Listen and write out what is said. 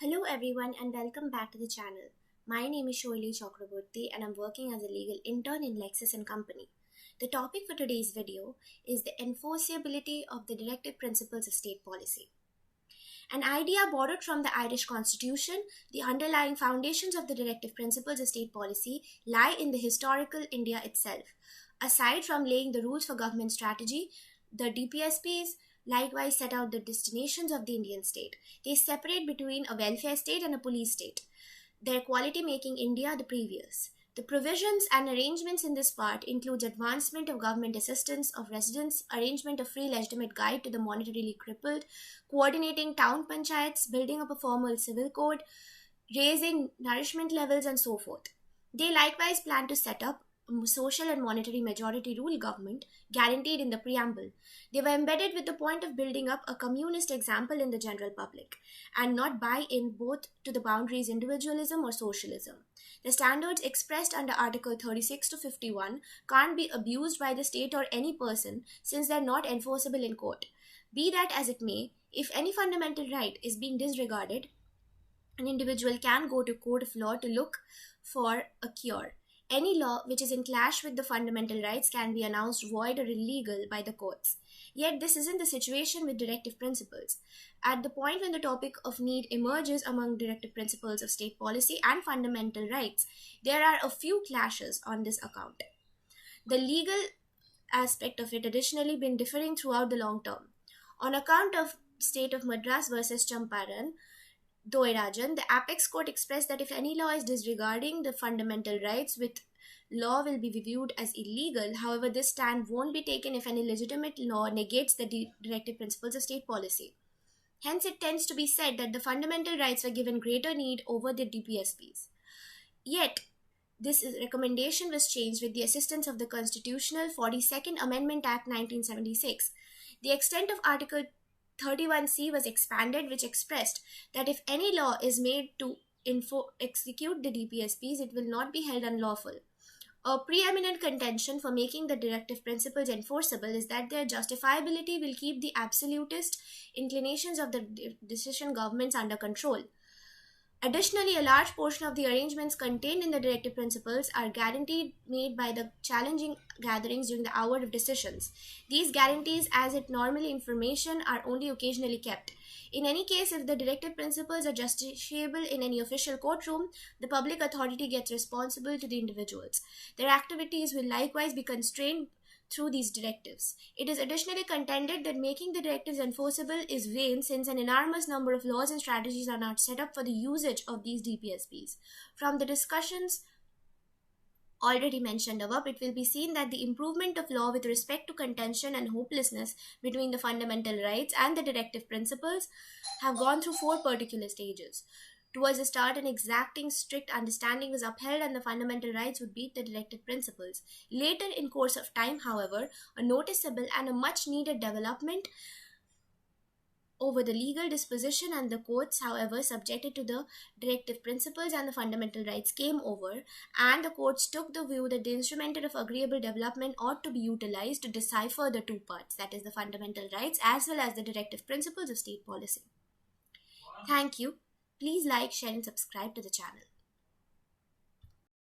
Hello everyone and welcome back to the channel. My name is Shoily Chakraborty and I'm working as a legal intern in LEXIS and Company. The topic for today's video is the enforceability of the directive principles of state policy. An idea borrowed from the Irish Constitution, the underlying foundations of the directive principles of state policy lie in the historical India itself. Aside from laying the rules for government strategy, the DPSPs likewise set out the destinations of the Indian state. They separate between a welfare state and a police state, their quality making India the previous. The provisions and arrangements in this part includes advancement of government assistance of residents, arrangement of free legitimate guide to the monetarily crippled, coordinating town panchayats, building up a formal civil code, raising nourishment levels and so forth. They likewise plan to set up social and monetary majority rule government guaranteed in the preamble. They were embedded with the point of building up a communist example in the general public and not buy in both to the boundaries individualism or socialism. The standards expressed under Article 36 to 51 can't be abused by the state or any person since they're not enforceable in court. Be that as it may, if any fundamental right is being disregarded, an individual can go to court of law to look for a cure. Any law which is in clash with the fundamental rights can be announced void or illegal by the courts. Yet this isn't the situation with directive principles. At the point when the topic of need emerges among directive principles of state policy and fundamental rights, there are a few clashes on this account. The legal aspect of it additionally been differing throughout the long term. On account of State of Madras versus Champaran, Doirajan, the apex court expressed that if any law is disregarding the fundamental rights with law will be viewed as illegal. However, this stand won't be taken if any legitimate law negates the directive principles of state policy. Hence, it tends to be said that the fundamental rights were given greater need over the DPSPs. Yet, this recommendation was changed with the assistance of the Constitutional 42nd Amendment Act 1976. The extent of Article 31C was expanded, which expressed that if any law is made to execute the DPSPs, it will not be held unlawful. A preeminent contention for making the directive principles enforceable is that their justifiability will keep the absolutist inclinations of the decision governments under control. Additionally, a large portion of the arrangements contained in the directive principles are guaranteed made by the challenging gatherings during the hour of decisions. These guarantees, as it normally information, are only occasionally kept. In any case, if the directive principles are justiciable in any official courtroom, the public authority gets responsible to the individuals. Their activities will likewise be constrained through these directives. It is additionally contended that making the directives enforceable is vain since an enormous number of laws and strategies are not set up for the usage of these DPSPs. From the discussions already mentioned above, it will be seen that the improvement of law with respect to contention and hopelessness between the fundamental rights and the directive principles have gone through four particular stages. Towards the start, an exacting strict understanding was upheld and the fundamental rights would beat the directive principles. Later in course of time, however, a noticeable and a much needed development over the legal disposition and the courts, however, subjected to the directive principles and the fundamental rights came over, and the courts took the view that the instrument of agreeable development ought to be utilized to decipher the two parts, that is the fundamental rights as well as the directive principles of state policy. Thank you. Please like, share and subscribe to the channel.